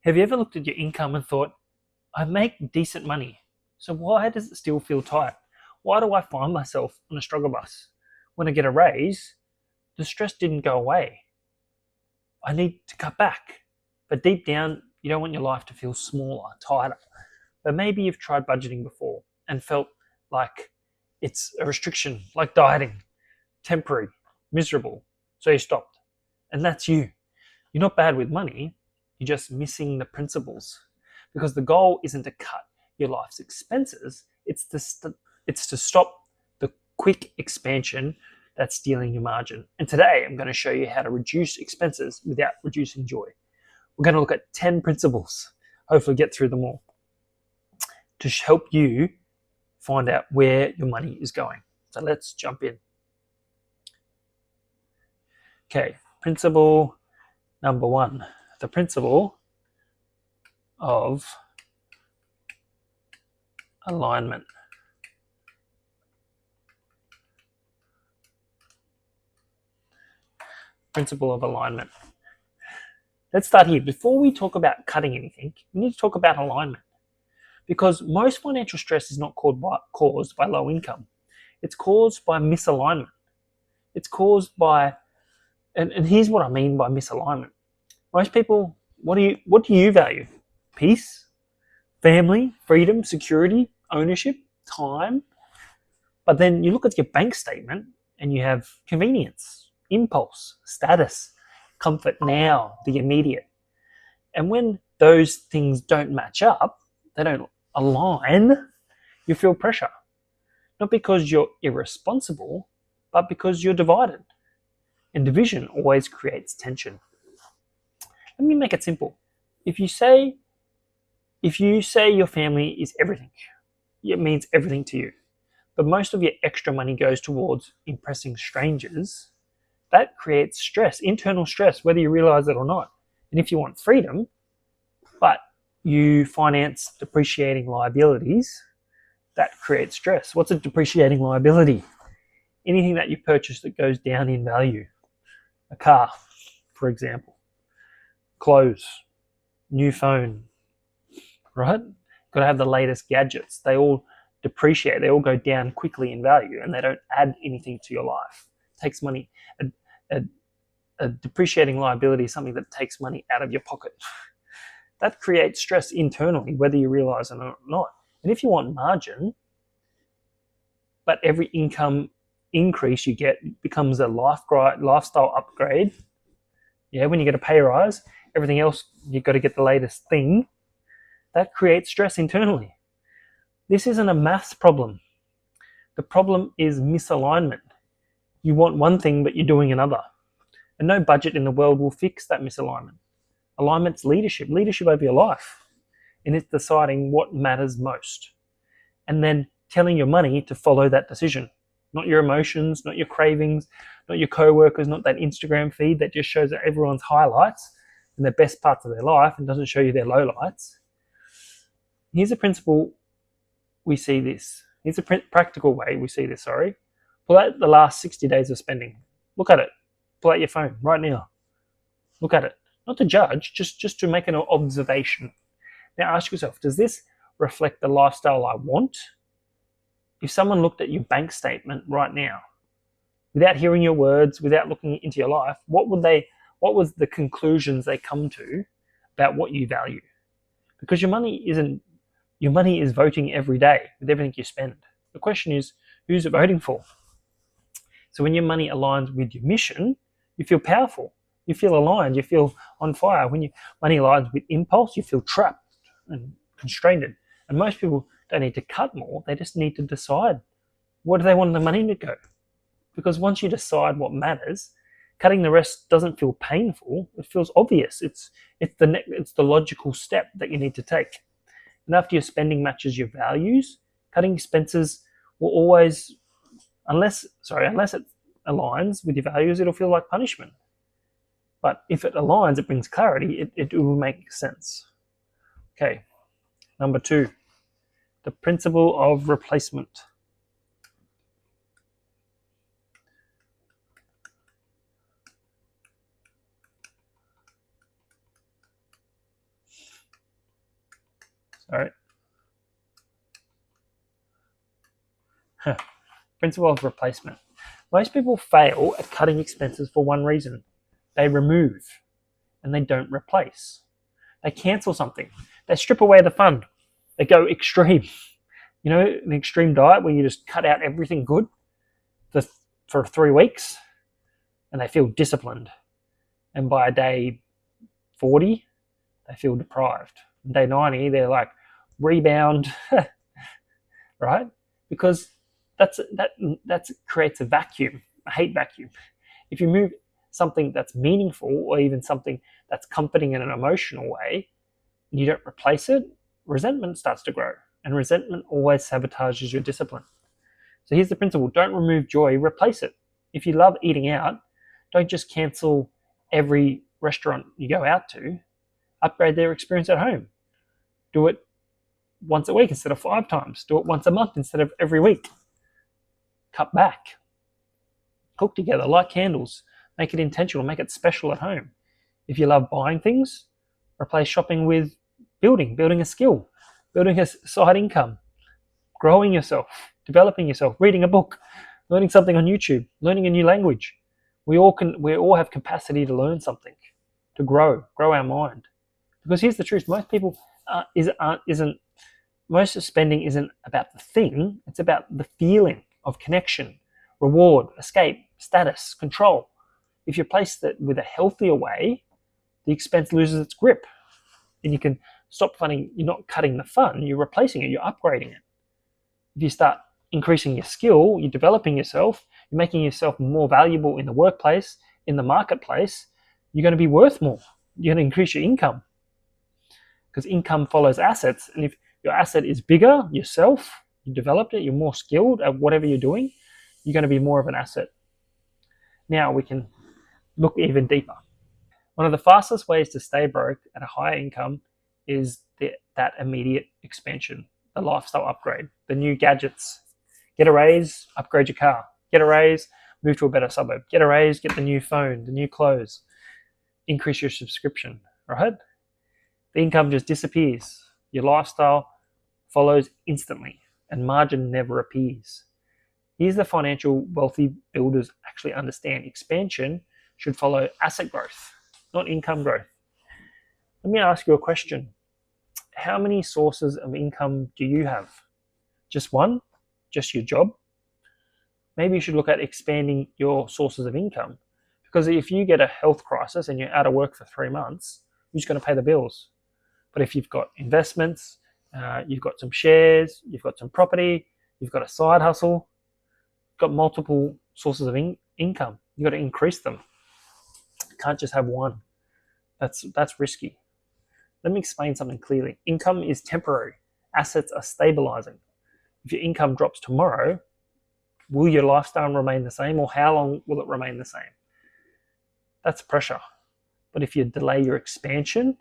Have you ever looked at your income and thought, I make decent money, so why does it still feel tight? Why do I find myself on a struggle bus? When I get a raise, the stress didn't go away. I need to cut back. But deep down, you don't want your life to feel smaller, tighter. But maybe you've tried budgeting before and felt like it's a restriction, like dieting, temporary, miserable. So you stopped. And that's you. You're not bad with money, you're just missing the principles. Because the goal isn't to cut your life's expenses, it's to stop the quick expansion that's stealing your margin. And today I'm going to show you how to reduce expenses without reducing joy. We're going to look at 10 principles, hopefully get through them all, to help you find out where your money is going. So let's jump in. Okay, principle number 1, the principle of alignment. Principle of alignment. Let's start here. Before we talk about cutting anything, we need to talk about alignment. Because most financial stress is not caused by low income. It's caused by misalignment. It's caused by, and here's what I mean by misalignment. Most people, what do you value? Peace, family, freedom, security, ownership, time. But then you look at your bank statement and you have convenience, impulse, status, comfort now, the immediate. And when those things don't match up, they don't align, you feel pressure. Not because you're irresponsible, but because you're divided. And division always creates tension. Let me make it simple. If you say your family is everything, it means everything to you, but most of your extra money goes towards impressing strangers, that creates stress, internal stress, whether you realize it or not. And if you want freedom, but you finance depreciating liabilities, that creates stress. What's a depreciating liability? Anything that you purchase that goes down in value. A car, for example. Clothes, new phone, right? Got to have the latest gadgets. They all depreciate. They all go down quickly in value, and they don't add anything to your life. It takes money. A depreciating liability is something that takes money out of your pocket. That creates stress internally, whether you realize it or not. And if you want margin, but every income increase you get becomes a lifestyle upgrade. Yeah, when you get a pay rise, everything else, you've got to get the latest thing. That creates stress internally. This isn't a maths problem. The problem is misalignment. You want one thing, but you're doing another. And no budget in the world will fix that misalignment. Alignment's leadership over your life. And it's deciding what matters most. And then telling your money to follow that decision. Not your emotions, not your cravings, not your co-workers, not that Instagram feed that just shows everyone's highlights and the best parts of their life and doesn't show you their lowlights. Here's a principle we see this. Here's a practical way we see this, Pull out the last 60 days of spending. Look at it. Pull out your phone right now. Look at it. Not to judge, just to make an observation. Now ask yourself, does this reflect the lifestyle I want? If someone looked at your bank statement right now, without hearing your words, without looking into your life, what was the conclusions they come to about what you value? Because your money is voting every day with everything you spend. The question is, who's it voting for? So when your money aligns with your mission, you feel powerful. You feel aligned. You feel on fire. When your money aligns with impulse, you feel trapped and constrained. And most people don't need to cut more. They just need to decide where do they want the money to go. Because once you decide what matters, cutting the rest doesn't feel painful. It feels obvious. It's the logical step that you need to take. And after your spending matches your values, cutting expenses will always, unless it aligns with your values, it'll feel like punishment. But if it aligns, it brings clarity, it will make sense. Okay, number 2, the principle of replacement. Sorry. Principle of replacement. Most people fail at cutting expenses for one reason. They remove and they don't replace. They cancel something. They strip away the fun. They go extreme. You know, an extreme diet where you just cut out everything good for 3 weeks and they feel disciplined. And by day 40, they feel deprived. Day 90, they're like, rebound, right? Because that creates a vacuum. I hate vacuum. If you move something that's meaningful or even something that's comforting in an emotional way, and you don't replace it, resentment starts to grow. And resentment always sabotages your discipline. So here's the principle. Don't remove joy, replace it. If you love eating out, don't just cancel every restaurant you go out to. Upgrade their experience at home. Do it once a week instead of 5 times. Do it once a month instead of every week. Cut back. Cook together, light candles. Make it intentional, make it special at home. If you love buying things, replace shopping with building a skill, building a side income, growing yourself, developing yourself, reading a book, learning something on YouTube, learning a new language. We all have capacity to learn something, to grow our mind. Because here's the truth: most people most of spending isn't about the thing; it's about the feeling of connection, reward, escape, status, control. If you place that with a healthier way, the expense loses its grip, and you can stop funding. You're not cutting the fun; you're replacing it. You're upgrading it. If you start increasing your skill, you're developing yourself, you're making yourself more valuable in the workplace, in the marketplace, you're going to be worth more. You're going to increase your income because income follows assets. And if your asset is bigger, yourself, you developed it, you're more skilled at whatever you're doing, you're going to be more of an asset. Now we can look even deeper. One of the fastest ways to stay broke at a higher income is that immediate expansion, the lifestyle upgrade, the new gadgets. Get a raise, upgrade your car. Get a raise, move to a better suburb. Get a raise, get the new phone, the new clothes. Increase your subscription, right? The income just disappears. Your lifestyle follows instantly and margin never appears. Here's the financial wealthy builders actually understand. Expansion should follow asset growth, not income growth. Let me ask you a question. How many sources of income do you have? Just one? Just your job? Maybe you should look at expanding your sources of income. Because if you get a health crisis and you're out of work for 3 months, who's going to pay the bills? But if you've got investments, you've got some shares, you've got some property, you've got a side hustle, you've got multiple sources of income. You've got to increase them. You can't just have one. That's risky. Let me explain something clearly. Income is temporary. Assets are stabilizing. If your income drops tomorrow, will your lifestyle remain the same, or how long will it remain the same? That's pressure. But if you delay your expansion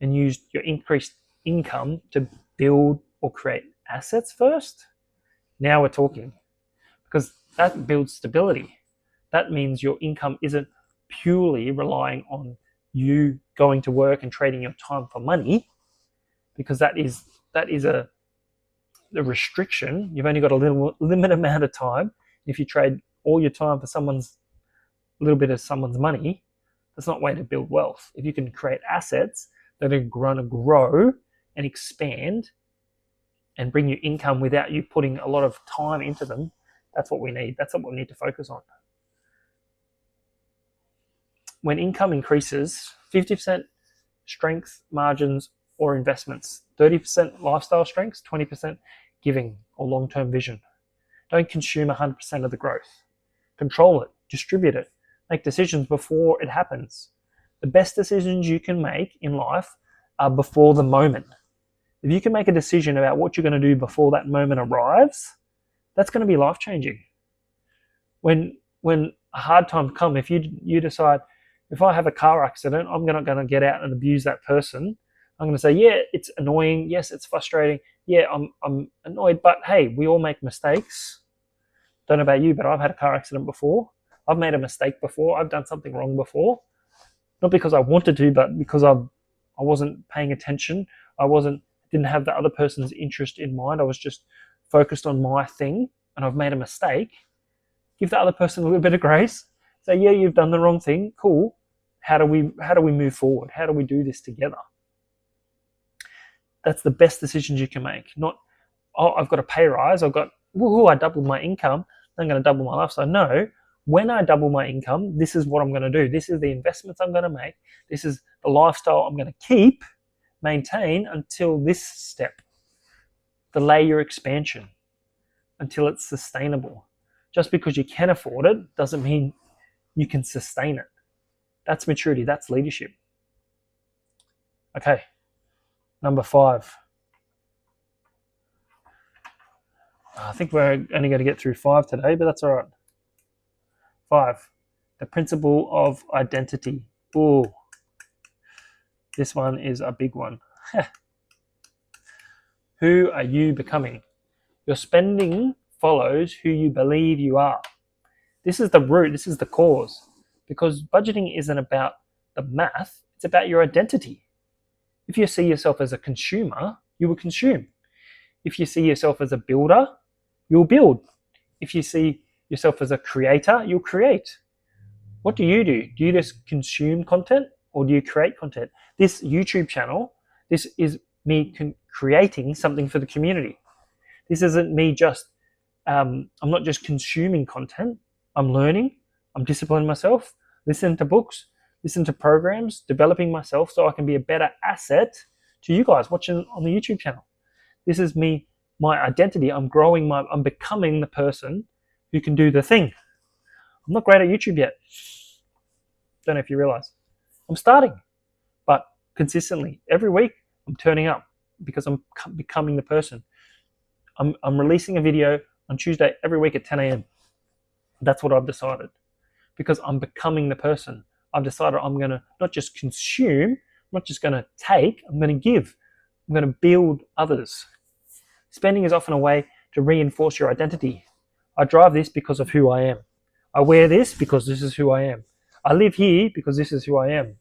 and use your increased income to build or create assets first, now we're talking. Because that builds stability. That means your income isn't purely relying on you going to work and trading your time for money, because that is a restriction. You've only got a little limited amount of time. If you trade all your time for a little bit of someone's money, that's not a way to build wealth. If you can create assets that are going to grow and expand and bring you income without you putting a lot of time into them, that's what we need. That's what we need to focus on. When income increases, 50% strength, margins, or investments, 30% lifestyle strengths, 20% giving or long-term vision. Don't consume 100% of the growth. Control it, distribute it, make decisions before it happens. The best decisions you can make in life are before the moment. If you can make a decision about what you're going to do before that moment arrives, that's going to be life-changing. When a hard time comes, if you decide, if I have a car accident, I'm not going to get out and abuse that person. I'm going to say, yeah, it's annoying. Yes, it's frustrating. Yeah, I'm annoyed. But hey, we all make mistakes. Don't know about you, but I've had a car accident before. I've made a mistake before. I've done something wrong before. Not because I wanted to, but because I wasn't paying attention. I didn't have the other person's interest in mind. I was just focused on my thing, and I've made a mistake. Give the other person a little bit of grace. Say, yeah, you've done the wrong thing. Cool. How do we move forward? How do we do this together? That's the best decisions you can make. Not, oh, I've got a pay rise. I doubled my income. I'm going to double my lifestyle. No, when I double my income, this is what I'm going to do. This is the investments I'm going to make. This is the lifestyle I'm going to keep, maintain until this step. Delay your expansion until it's sustainable. Just because you can afford it doesn't mean you can sustain it. That's maturity. That's leadership. Okay, number 5. I think we're only going to get through 5 today, but that's all right. 5, the principle of identity. Ooh, this one is a big one. Who are you becoming? Your spending follows who you believe you are. This is the root, this is the cause. Because budgeting isn't about the math, it's about your identity. If you see yourself as a consumer, you will consume. If you see yourself as a builder, you'll build. If you see yourself as a creator, you'll create. What do? Do you just consume content or do you create content? This YouTube channel, this is me creating something for the community. This isn't me just, I'm not just consuming content. I'm learning, I'm disciplining myself, listening to books, listening to programs, developing myself so I can be a better asset to you guys watching on the YouTube channel. This is me, my identity. I'm becoming the person who can do the thing. I'm not great at YouTube yet. Don't know if you realize. I'm starting, but consistently every week I'm turning up because I'm becoming the person. I'm releasing a video on Tuesday every week at 10 a.m. That's what I've decided because I'm becoming the person. I've decided I'm going to not just consume, I'm not just going to take, I'm going to give. I'm going to build others. Spending is often a way to reinforce your identity. I drive this because of who I am. I wear this because this is who I am. I live here because this is who I am.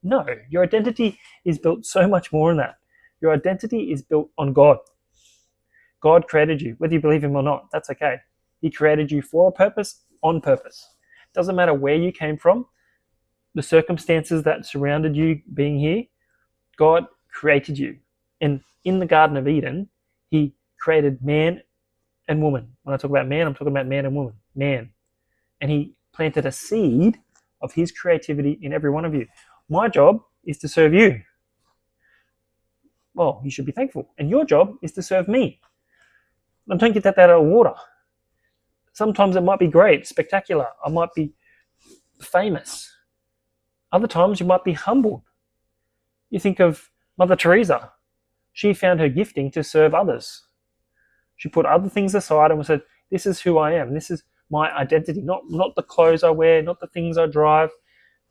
No, your identity is built so much more than that. Your identity is built on God. God created you, whether you believe him or not, that's okay. He created you for a purpose, on purpose. It doesn't matter where you came from, the circumstances that surrounded you being here, God created you. And in the Garden of Eden, he created man and woman. When I talk about man, I'm talking about man and woman. Man. And he planted a seed of his creativity in every one of you. My job is to serve you. Well, you should be thankful. And your job is to serve me. And don't get that out of the water. Sometimes it might be great, spectacular. I might be famous. Other times you might be humbled. You think of Mother Teresa. She found her gifting to serve others. She put other things aside and said, this is who I am. This is my identity. Not the clothes I wear, not the things I drive,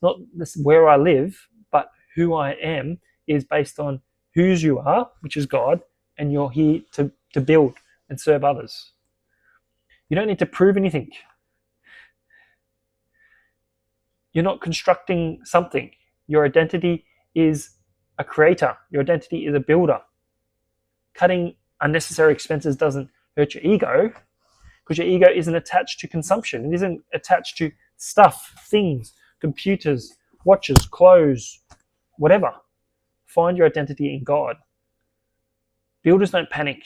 not this where I live, but who I am is based on whose you are, which is God, and you're here to build and serve others. You don't need to prove anything. You're not constructing something. Your identity is a creator. Your identity is a builder. Cutting unnecessary expenses doesn't hurt your ego because your ego isn't attached to consumption. It isn't attached to stuff, things, computers, watches, clothes, whatever. Find your identity in God. Builders don't panic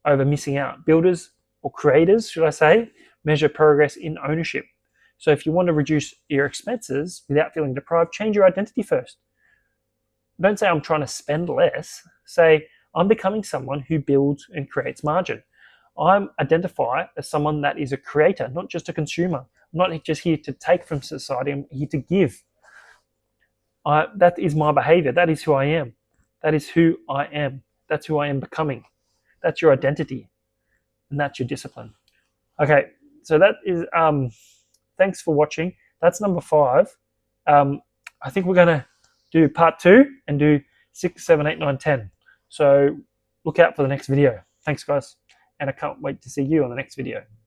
over missing out. Builders, or creators, should I say, measure progress in ownership. So if you want to reduce your expenses without feeling deprived, change your identity first. Don't say I'm trying to spend less. Say I'm becoming someone who builds and creates margin. I identify as someone that is a creator, not just a consumer. I'm not just here to take from society, I'm here to give. That is my behavior. That is who I am. That is who I am. That's who I am becoming. That's your identity. And that's your discipline. Okay, so that is, thanks for watching. That's number 5. I think we're going to do part 2 and do 6, 7, 8, 9, 10. So look out for the next video. Thanks, guys. And I can't wait to see you on the next video.